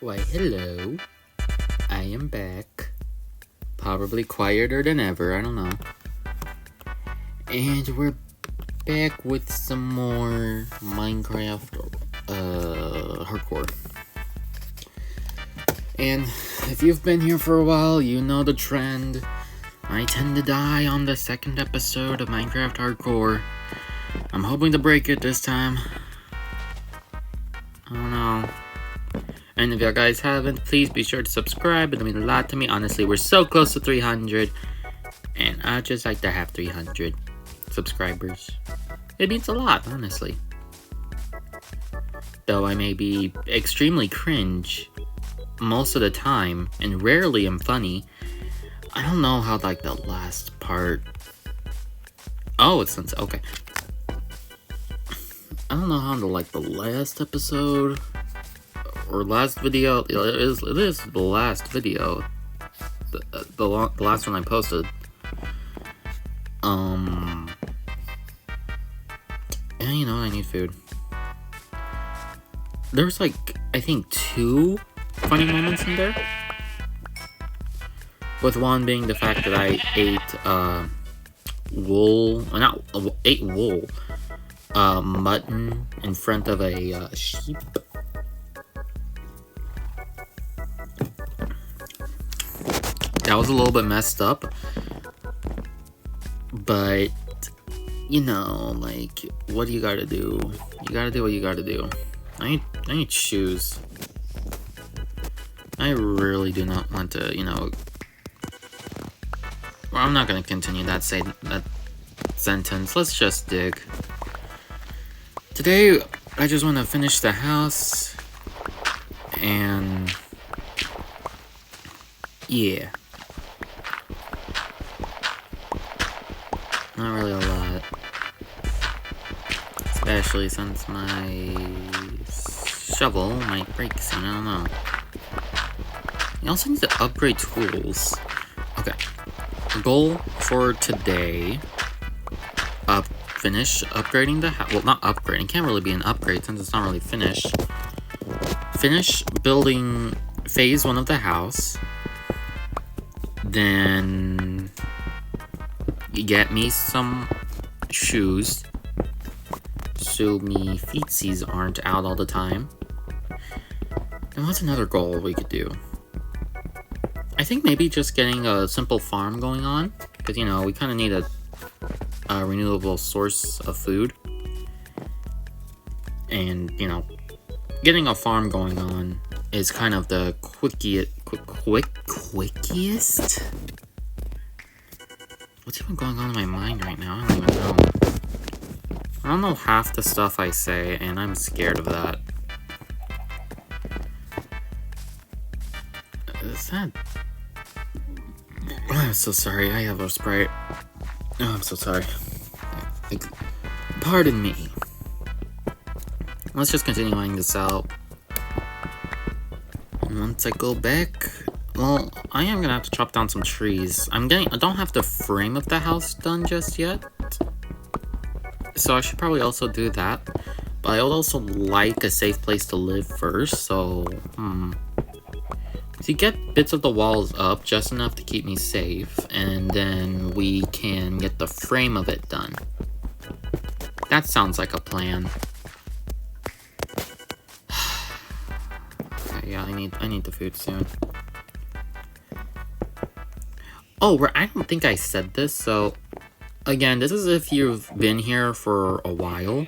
Why, hello. I am back. Probably quieter than ever, I don't know. And we're back with some more Minecraft hardcore. And if you've been here for a while, you know the trend. I tend to die on the second episode of Minecraft hardcore. I'm hoping to break it this time. I don't know. And if you guys haven't, please be sure to subscribe. It means a lot to me. Honestly, we're so close to 300. And I'd just like to have 300 subscribers. It means a lot, honestly. Though I may be extremely cringe most of the time, and rarely am funny. I don't know how, like, the last part... Oh, it's sunset. Okay. I don't know how the last episode... or last video, it is the last video, the last one I posted. And you know, I need food. There's I think 2 funny moments in there. With one being the fact that I ate, mutton in front of a, sheep. That was a little bit messed up, but you know, what do you gotta do? You gotta do what you gotta do. I need shoes. I really do not want to, you know. Well, I'm not gonna continue that sentence. Let's just dig. Today, I just want to finish the house, and yeah. Not really a lot. Especially since my shovel might break soon, I don't know. You also need to upgrade tools. Okay. Goal for today. Finish upgrading the house. Well, not upgrading. It can't really be an upgrade since it's not really finished. Finish building phase 1 of the house. Then... get me some shoes so me feetsies aren't out all the time. And what's another goal we could do? I think maybe just getting a simple farm going on, because you know we kind of need a renewable source of food, and you know getting a farm going on is kind of the quickiest. What's even going on in my mind right now? I don't even know. I don't know half the stuff I say, and I'm scared of that. Is that... I'm so sorry, I have a Sprite. Oh, I'm so sorry. Pardon me. Let's just continue laying this out. And once I go back... Well, I am gonna have to chop down some trees. I don't have the frame of the house done just yet. So I should probably also do that. But I would also like a safe place to live first, so... To get bits of the walls up, just enough to keep me safe, and then we can get the frame of it done. That sounds like a plan. Okay, yeah, I need the food soon. Oh, I don't think I said this, so... Again, this is if you've been here for a while.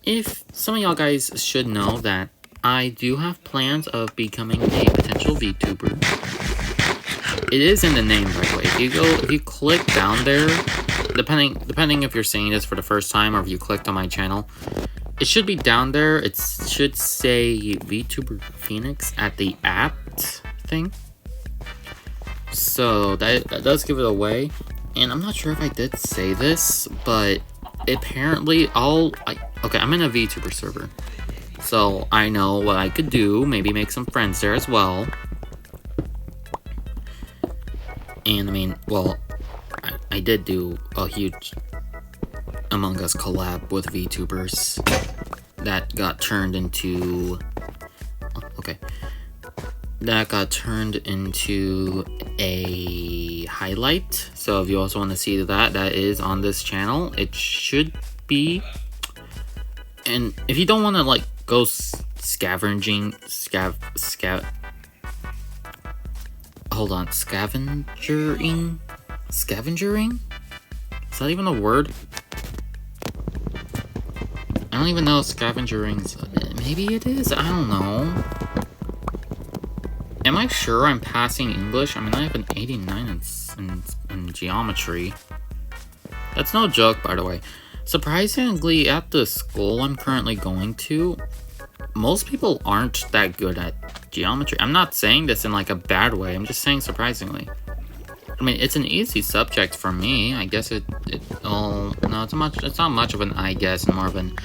If some of y'all guys should know that I do have plans of becoming a potential VTuber. It is in the name, by the way. If you click down there, depending if you're seeing this for the first time or if you clicked on my channel, it should be down there. It should say VTuber Phoenix at the app thing. So that does give it away. And I'm not sure if I did say this, but apparently okay, I'm in a VTuber server. So I know what I could do, maybe make some friends there as well. And I mean, well, I did do a huge Among Us collab with VTubers that got turned into... Okay. that got turned into a highlight. So if you also want to see that, that is on this channel. It should be. And if you don't want to like go scavenging, hold on, scavengering? Scavengering? Is that even a word? I don't even know if scavengering's... Maybe it is? I don't know. Am I sure I'm passing English? I mean, I have an 89 in geometry. That's no joke, by the way. Surprisingly, at the school I'm currently going to, most people aren't that good at geometry. I'm not saying this in like a bad way. I'm just saying surprisingly. I mean, it's an easy subject for me. I guess no, it's not much of an I guess, and more of an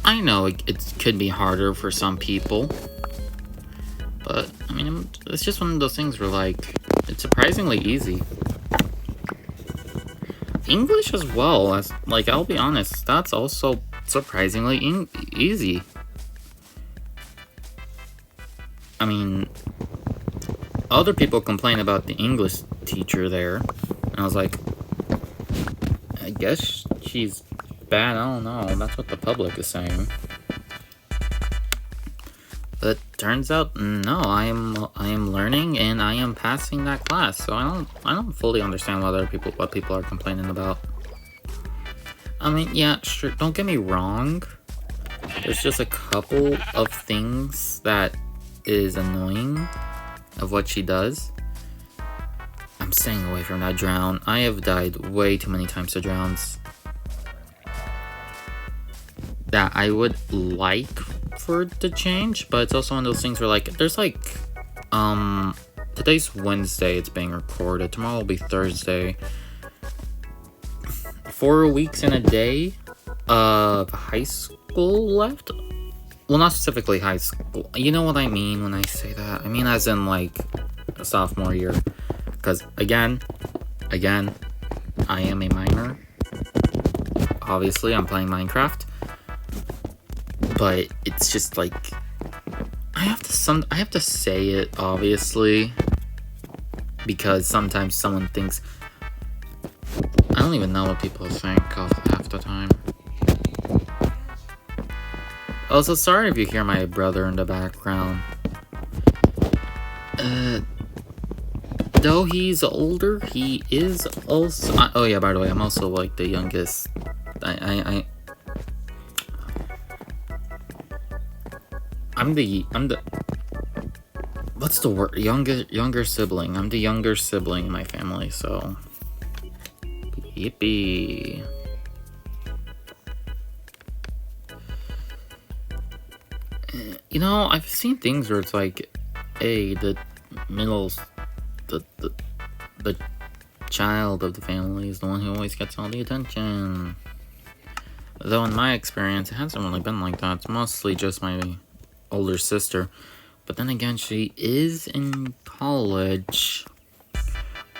I know it could be harder for some people. But, I mean, it's just one of those things where, like, it's surprisingly easy. English as well, as, like, I'll be honest, that's also surprisingly easy. I mean, other people complain about the English teacher there, and I was like, I guess she's bad, I don't know, that's what the public is saying. But turns out, no, I am learning and I am passing that class. So I don't fully understand what people are complaining about. I mean, yeah, sure, don't get me wrong. There's just a couple of things that is annoying of what she does. I'm staying away from that drown. I have died way too many times to drowns. That I would like for it to change, but it's also one of those things where like there's like today's Wednesday, it's being recorded, tomorrow will be Thursday. 4 weeks and a day of high school left. Well, not specifically high school, you know what I mean when I say that. I mean as in like a sophomore year, because again I am a minor. Obviously I'm playing Minecraft. But it's just like I have to say it obviously, because sometimes someone thinks I don't even know what people think half the time. Also, sorry if you hear my brother in the background. Though he's older, he is also. Oh yeah, by the way, I'm also like the youngest. I'm the what's the word? Younger sibling. I'm the younger sibling in my family, so yippee. You know, I've seen things where it's like, hey, the child of the family is the one who always gets all the attention. Though in my experience, it hasn't really been like that. It's mostly just my older sister, but then again, she is in college.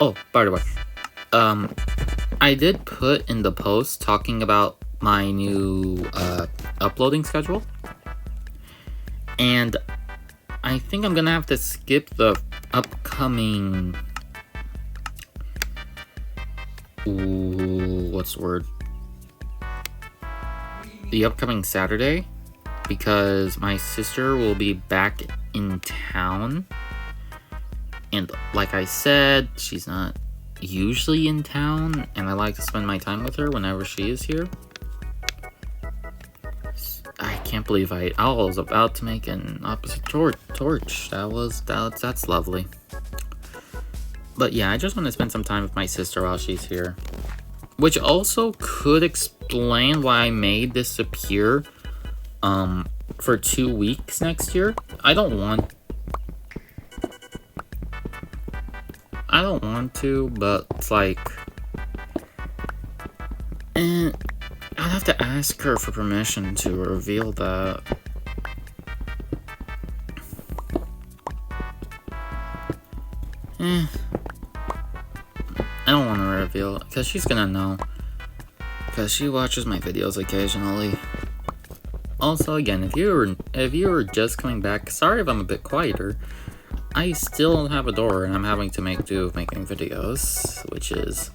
Oh, by the way, I did put in the post talking about my new uploading schedule, and I think I'm gonna have to skip the upcoming what's the word? The upcoming Saturday, because my sister will be back in town, and like I said, she's not usually in town, and I like to spend my time with her whenever she is here. I can't believe I was about to make an opposite torch. That's lovely. But yeah, I just want to spend some time with my sister while she's here, which also could explain why I made this appear for 2 weeks next year. I don't want to, but it's like, I'd have to ask her for permission to reveal that. I don't want to reveal it, because she's gonna know, because she watches my videos occasionally. Also, again, if you were just coming back, sorry if I'm a bit quieter. I still don't have a door, and I'm having to make do with making videos, which is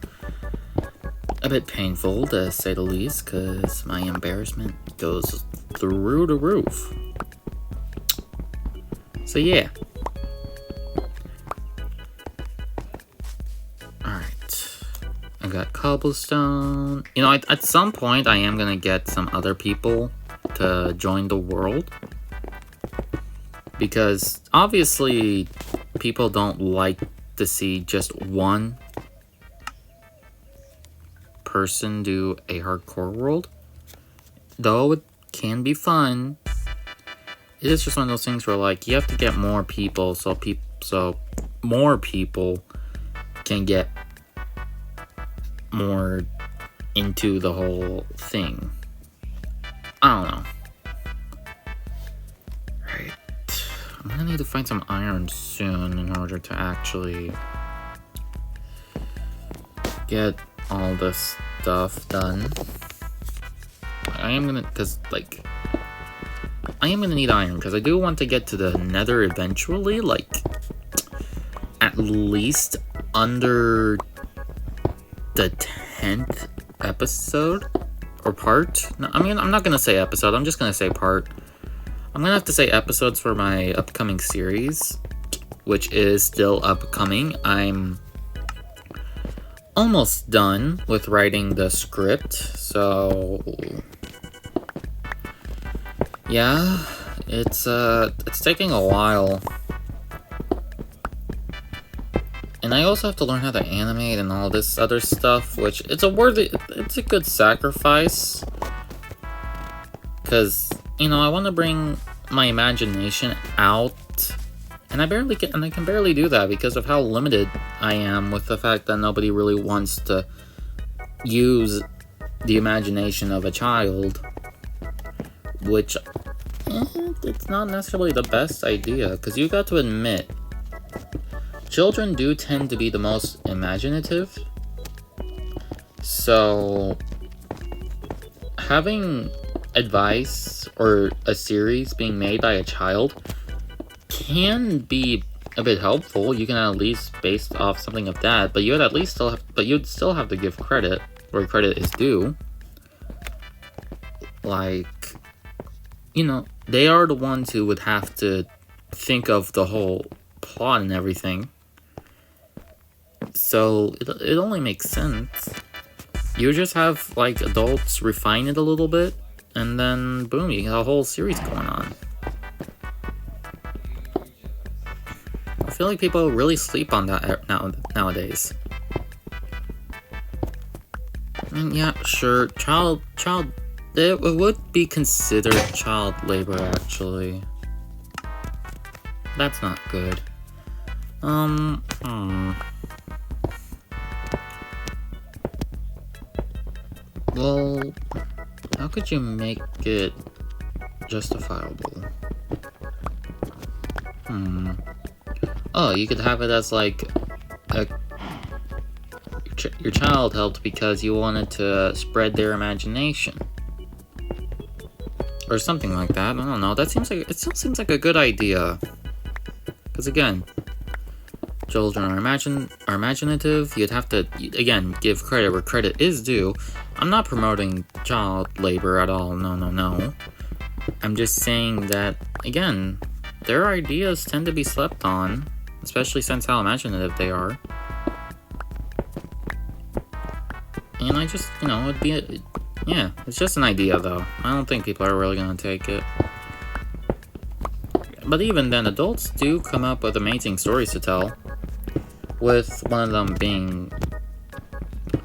a bit painful, to say the least, because my embarrassment goes through the roof. So yeah. Alright. I got cobblestone. You know, at some point, I am gonna get some other people to join the world. Because, obviously, people don't like to see just one person do a hardcore world. Though it can be fun, it is just one of those things where, like, you have to get more people so more people can get more into the whole thing. I don't know. Right. I'm gonna need to find some iron soon in order to actually get all this stuff done. I am gonna need iron, because I do want to get to the nether eventually, like, at least under the 10th episode, or part. No, I mean, I'm not gonna say episode, I'm just gonna say part. I'm gonna have to say episodes for my upcoming series, which is still upcoming. I'm almost done with writing the script, so yeah, it's taking a while. And I also have to learn how to animate and all this other stuff, which it's a good sacrifice. Cause, you know, I want to bring my imagination out, and I can barely do that because of how limited I am with the fact that nobody really wants to use the imagination of a child, which it's not necessarily the best idea, because you got to admit, children do tend to be the most imaginative. So having advice or a series being made by a child can be a bit helpful. You can at least base off something of that, but you'd still have to give credit where credit is due. Like, you know, they are the ones who would have to think of the whole plot and everything. So it only makes sense. You just have, like, adults refine it a little bit, and then boom, you get a whole series going on. I feel like people really sleep on that nowadays. I mean, yeah, sure, it would be considered child labor, actually. That's not good. Well, how could you make it justifiable? Oh, you could have it as, like, your child helped because you wanted to spread their imagination. Or something like that. I don't know. It still seems like a good idea. Because again, children are imaginative. You'd have to, again, give credit where credit is due. I'm not promoting child labor at all. No. I'm just saying that, again, their ideas tend to be slept on, especially since how imaginative they are. And I just, you know, it's just an idea, though. I don't think people are really gonna take it. But even then, adults do come up with amazing stories to tell, with one of them being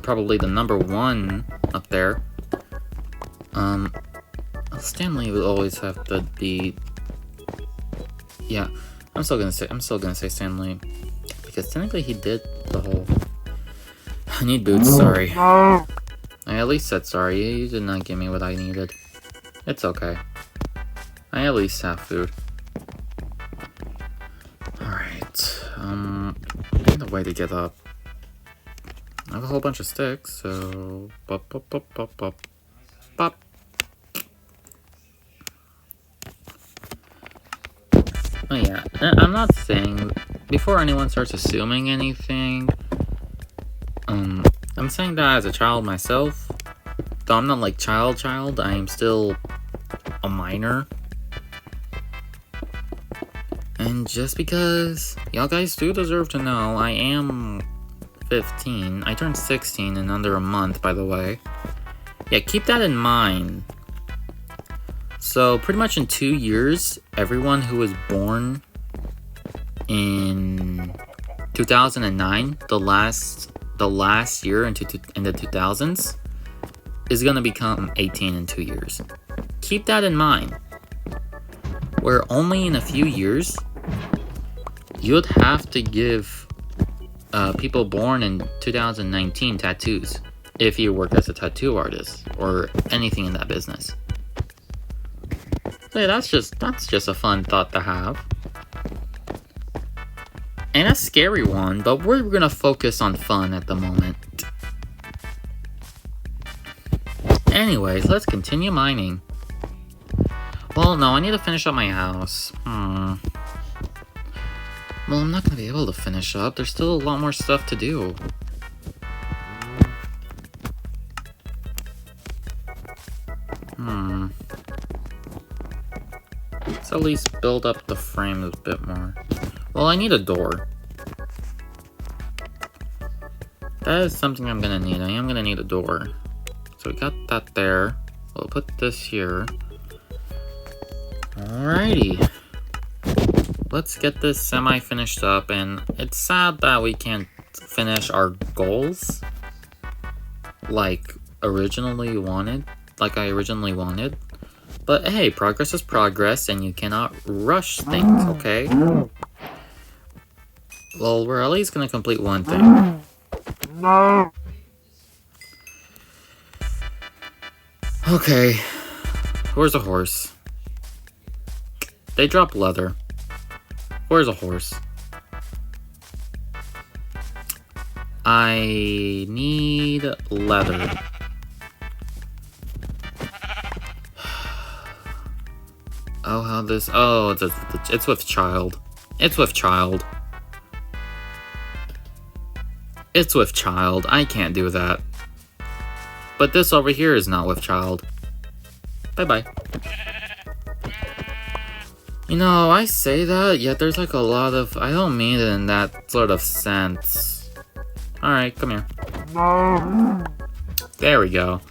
probably the number one up there. Stanley would always have to be. Yeah, I'm still gonna say Stanley, because technically he did the whole. I need boots. Sorry. I at least said sorry. You did not give me what I needed. It's okay. I at least have food. Alright. I need a way to get up. I have a whole bunch of sticks, so pop. Oh yeah, I'm not saying, before anyone starts assuming anything, I'm saying that as a child myself, though I'm not like child, I am still a minor. And just because y'all guys do deserve to know, I am 15. I turned 16 in under a month, by the way. Yeah, keep that in mind. So, pretty much in 2 years, everyone who was born in 2009, the last year in the 2000s, is gonna become 18 in 2 years. Keep that in mind. Where only in a few years, you'd have to give people born in 2019 tattoos if you work as a tattoo artist or anything in that business. So yeah, that's just a fun thought to have. And a scary one, but we're gonna focus on fun at the moment. Anyways, let's continue mining. Well, no, I need to finish up my house. Well, I'm not gonna be able to finish up. There's still a lot more stuff to do. Let's at least build up the frame a bit more. Well, I need a door. That is something I'm gonna need. I am gonna need a door. So we got that there. We'll put this here. Alrighty. Let's get this semi-finished up, and it's sad that we can't finish our goals like I originally wanted. But hey, progress is progress, and you cannot rush things, okay? Well, we're at least gonna complete one thing. No. Okay. Where's a horse? They drop leather. Where's a horse? I need leather. Oh, how this... Oh, it's with child. It's with child. It's with child. I can't do that. But this over here is not with child. Bye-bye. You know, I say that, yet there's like a lot of... I don't mean it in that sort of sense. Alright, come here. No. There we go.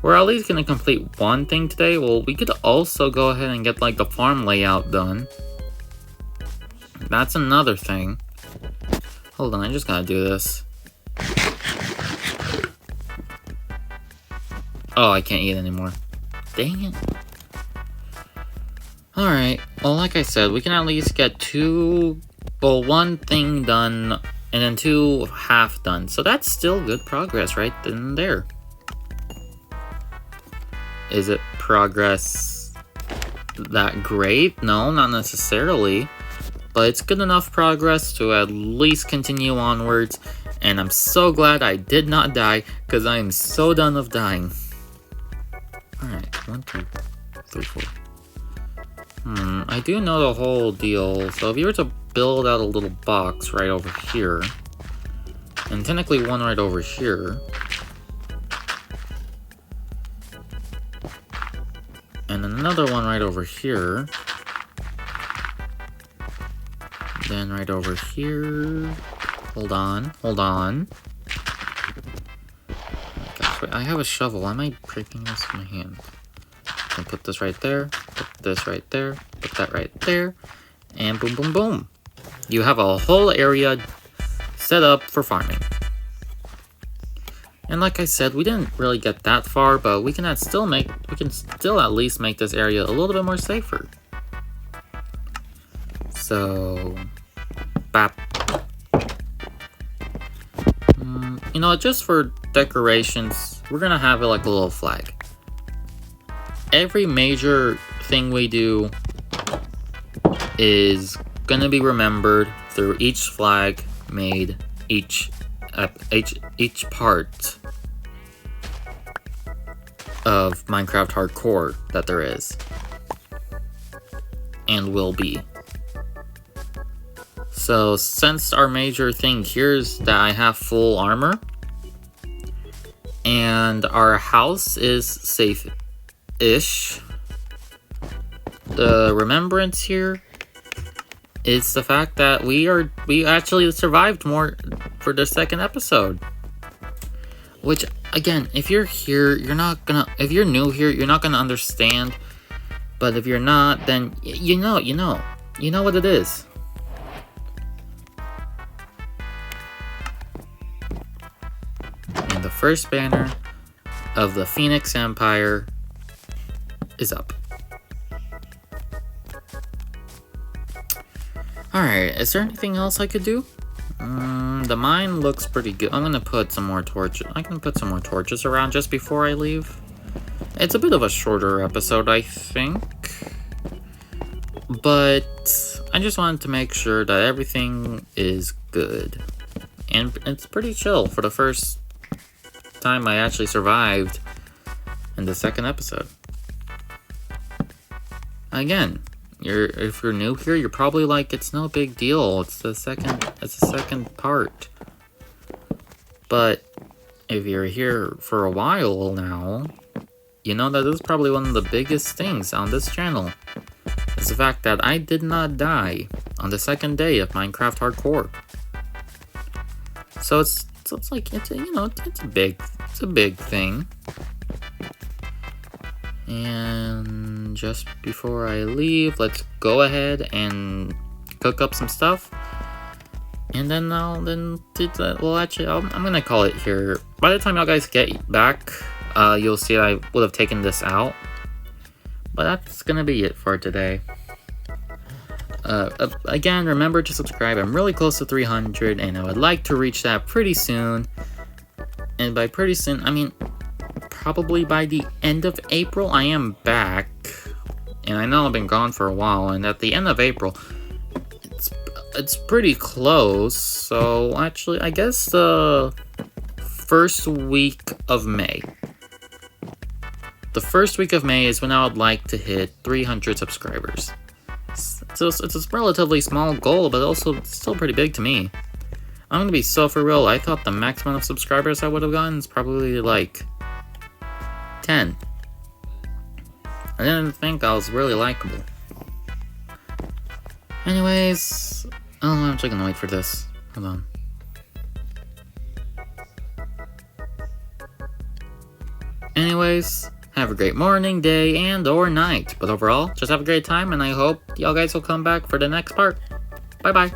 We're at least gonna complete one thing today. Well, we could also go ahead and get like the farm layout done. That's another thing. Hold on, I just gotta do this. Oh, I can't eat anymore. Dang it. Alright, well, like I said, we can at least get one thing done, and then 2 half done. So that's still good progress right then and there. Is it progress that great? No, not necessarily. But it's good enough progress to at least continue onwards. And I'm so glad I did not die, because I am so done of dying. Alright, 1, 2, 3, 4. I do know the whole deal. So if you were to build out a little box right over here, and technically one right over here, and another one right over here, then right over here. Hold on. Gosh, wait, I have a shovel. Why am I breaking this in my hand? I'll put this right there, put this right there, put that right there, and boom, boom, boom. You have a whole area set up for farming. And like I said, we didn't really get that far, but we can still at least make this area a little bit more safer. So, bap. You know, just for decorations, we're gonna have it like a little flag. Every major thing we do is gonna be remembered through each flag made, each part of Minecraft Hardcore that there is and will be. So since our major thing here is that I have full armor, and our house is safe-ish, the remembrance here is the fact that we actually survived more for the second episode. Which, again, if you're here, if you're new here, you're not gonna understand. But if you're not, then you know what it is. And the first banner of the Phoenix Empire is up. Alright, is there anything else I could do? The mine looks pretty good. I'm gonna put some more torches. I can put some more torches around just before I leave. It's a bit of a shorter episode, I think. But I just wanted to make sure that everything is good. And it's pretty chill for the first time I actually survived in the second episode. Again, if you're new here, you're probably like, it's no big deal. It's the second part. But if you're here for a while now, you know that this is probably one of the biggest things on this channel. It's the fact that I did not die on the second day of Minecraft Hardcore. So it's a big thing. And just before I leave, let's go ahead and cook up some stuff. And then I'm gonna call it here. By the time y'all guys get back, you'll see I would have taken this out. But that's gonna be it for today. Again, remember to subscribe. I'm really close to 300, and I would like to reach that pretty soon. And by pretty soon, I mean probably by the end of April. I am back, and I know I've been gone for a while. And at the end of April, it's pretty close. So actually, I guess the first week of May. The first week of May is when I would like to hit 300 subscribers. So it's a relatively small goal, but also still pretty big to me. I'm gonna be so for real. I thought the maximum of subscribers I would have gotten is probably like 10. I didn't think I was really likable. Anyways, I'm actually gonna wait for this. Hold on. Anyways, have a great morning, day, and or night. But overall, just have a great time, and I hope y'all guys will come back for the next part. Bye-bye.